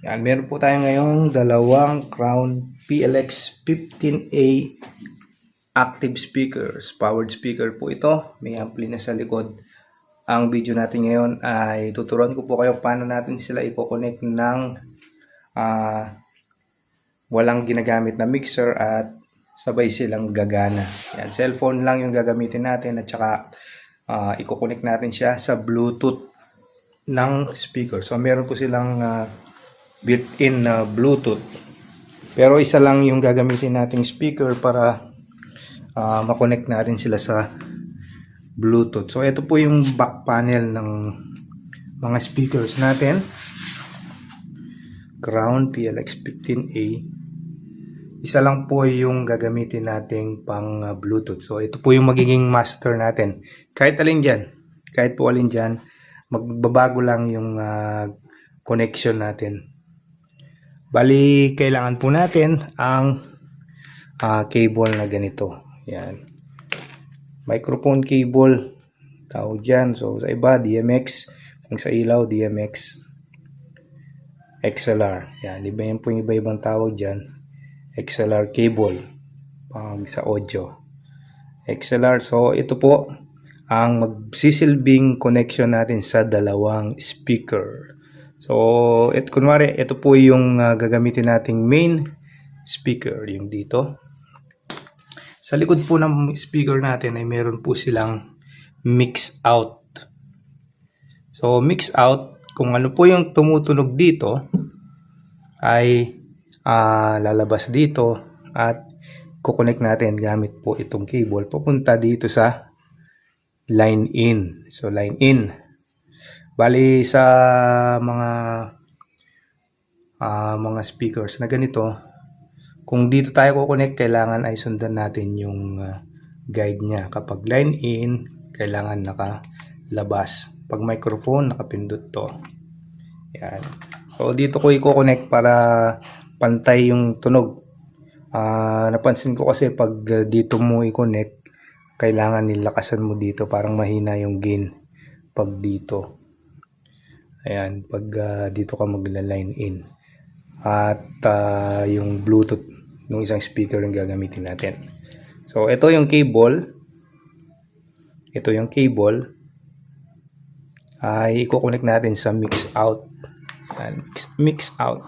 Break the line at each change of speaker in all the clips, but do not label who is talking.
Yan, meron po tayo ngayong dalawang Crown PLX 15A active speakers. Powered speaker po ito. May ampli na sa likod. Ang video natin ngayon ay tuturuan ko po kayo paano natin sila i-connect ng walang ginagamit na mixer at sabay silang gagana. Yan, cellphone lang yung gagamitin natin at saka i-connect natin siya sa Bluetooth ng speaker. So meron po silang built-in na Bluetooth. Pero isa lang yung gagamitin nating speaker para makonect natin sila sa Bluetooth. So ito po yung back panel ng mga speakers natin. Crown PLX 15A. Isa lang po yung gagamitin nating pang Bluetooth. So ito po yung magiging master natin. Kahit alin dyan. Kahit po alin dyan. Magbabago lang yung connection natin. Bali, kailangan po natin ang cable na ganito. Yan. Microphone cable. Tawag dyan. So, sa iba, DMX. Kung sa ilaw, DMX. XLR. Yan. Iba yan po yung iba-ibang tawag dyan. XLR cable. Pag sa audio. XLR. So, ito po ang magsisilbing connection natin sa dalawang speaker. So, kunwari, ito po yung gagamitin nating main speaker, yung dito. Sa likod po ng speaker natin ay meron po silang mix out. So, mix out, kung ano po yung tumutunog dito, ay lalabas dito at kukonek natin gamit po itong cable papunta dito sa line in. So, line in. Bali sa mga speakers na ganito, kung dito tayo kukonek, kailangan ay sundan natin yung guide niya. Kapag line in, kailangan nakalabas. Pag microphone, nakapindot to. Yan. So dito ko i-connect para pantay yung tunog. Napansin ko kasi pag dito mo i-connect, kailangan nilakasan mo dito, parang mahina yung gain pag dito. Ayan, pag dito ka magla-line in. At yung Bluetooth ng isang speaker yung gagamitin natin. So, ito yung cable. Ito yung cable. Ay, i-connect natin sa mix out. Ayan, mix out.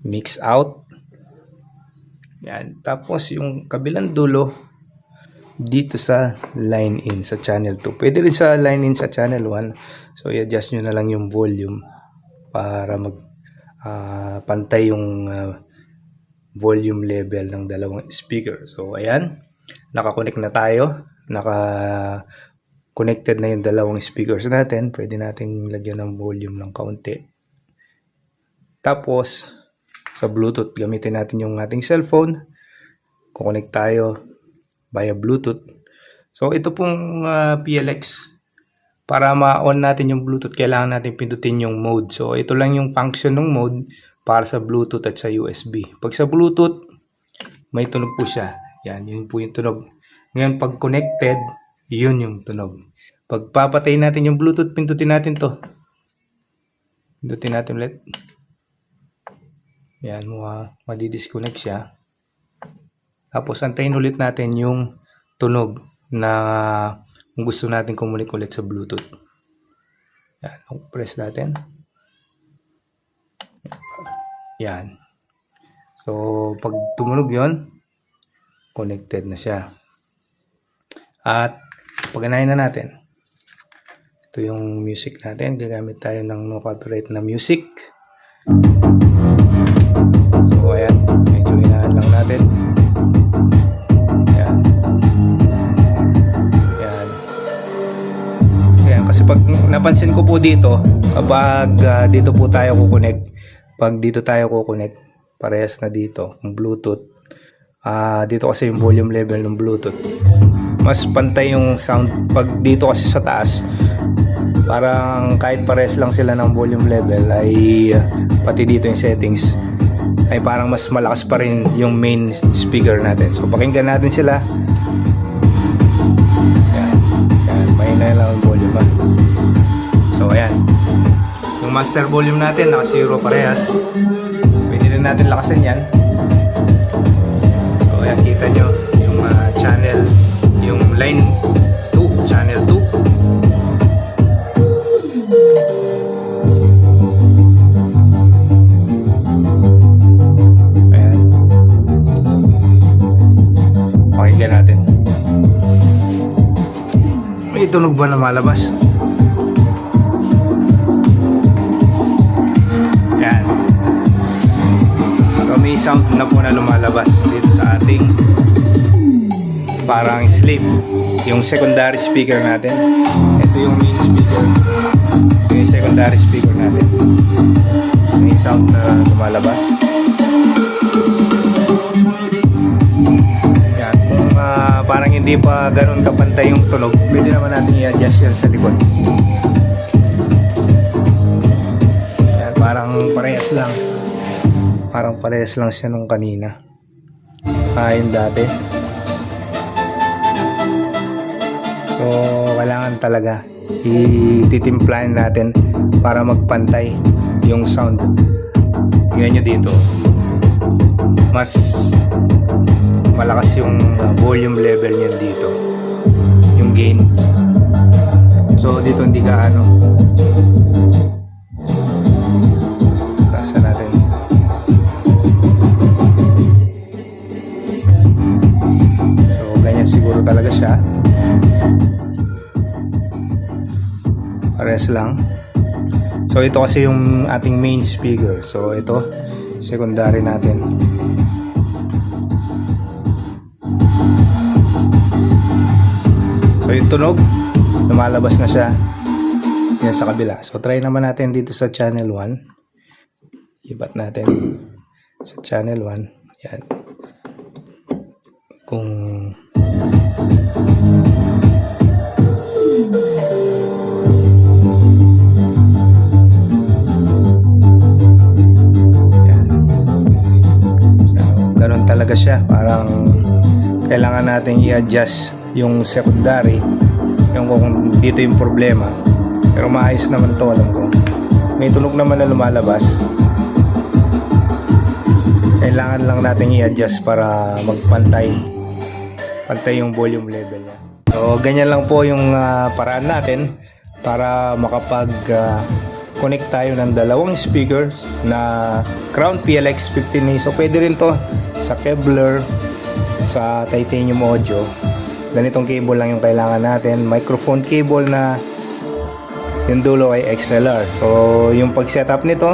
Mix out. Ayan, tapos yung kabilang dulo dito sa line in sa channel 2. Pwede rin sa line in sa channel 1. So i-adjust nyo na lang yung volume para mag pantay yung volume level ng dalawang speaker. So ayan, naka-connect na tayo. Naka-connected na yung dalawang speakers natin. Pwede nating lagyan ng volume ng kaunti. Tapos sa Bluetooth, gamitin natin yung ating cellphone. Kukonect tayo via Bluetooth. So ito pong PLX, para ma-on natin yung Bluetooth, kailangan natin pindutin yung mode. So ito lang yung function ng mode para sa Bluetooth at sa USB. Pag sa Bluetooth, may tunog po siya. Yan, yun po yung tunog. Ngayon pag connected, yun yung tunog. Pag papatay natin yung Bluetooth, pindutin natin to. Pindutin natin ulit. Yan, madi-disconnect siya. Tapos antayin ulit natin yung tunog na kung gusto natin kumunik ulit sa Bluetooth. Yan, press natin. Yan. So, pag tumunog yon, connected na siya. At paganahin na natin. Ito yung music natin. Gagamit tayo ng no copyright na music. So, ayan. Medyo hinaan lang natin. Kasi pag napansin ko po dito, kapag dito po tayo kukonek, pag dito tayo kukonek, parehas na dito, yung Bluetooth. Dito kasi yung volume level ng Bluetooth. Mas pantay yung sound. Pag dito kasi sa taas, parang kahit parehas lang sila ng volume level, ay pati dito yung settings, ay parang mas malakas pa rin yung main speaker natin. So pakinggan natin sila. Yan, mahina lang ang volume. So ayan, Yung master volume natin naka 0 parehas. Pwede rin natin lakasan yan. So ayan, kita nyo yung channel, yung line 2, channel 2. Ayan, pakinggan natin. May tunog ba na malabas? Yan. So may sound na po na lumalabas dito sa ating parang sleep. Yung secondary speaker natin. Ito yung main speaker. Ito yung secondary speaker natin. May sound na lumalabas. Yan. Kung parang hindi pa ganun kapantay yung tunog, pwede naman natin i-adjust yan sa likod. Yan, parang parehas lang. Parang parehas lang siya nung kanina. Yung dati. So, kailangan talaga ititimplahan natin para magpantay yung sound. Tingnan nyo dito. Mas malakas yung volume level niya dito. Yung gain. So, dito hindi ka Tasan natin. So, ganyan siguro talaga siya. Pares lang. So ito kasi yung ating main speaker. So ito secondary natin. So yung tunog lumalabas na siya yan sa kabila. So try naman natin dito sa channel 1. Ibat natin sa channel 1. Yan. Kung talaga siya, parang kailangan natin i-adjust yung secondary, yung kung dito yung problema, pero maayos naman to. Alam ko may tunog naman na lumalabas, kailangan lang natin i-adjust para magpantay yung volume level niya. So ganyan lang po yung paraan natin para makapag connect tayo ng dalawang speakers na Crown PLX 15A. So pwede rin to sa Kevlar, sa titanium audio. Ganitong cable lang yung kailangan natin. Microphone cable na yung dulo ay XLR. So yung pag setup nito,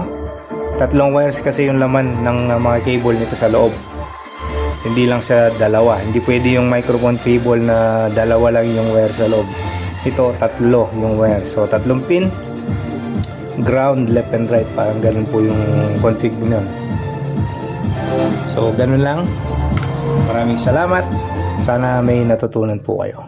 3 wires kasi yung laman ng mga cable nito sa loob. Hindi lang sa dalawa. Hindi pwede yung microphone cable na dalawa lang yung wire sa loob. Ito 3 yung wire. So 3 pin, ground, left and right. Parang ganun po yung config nun. So ganun lang. Maraming salamat. Sana may natutunan po kayo.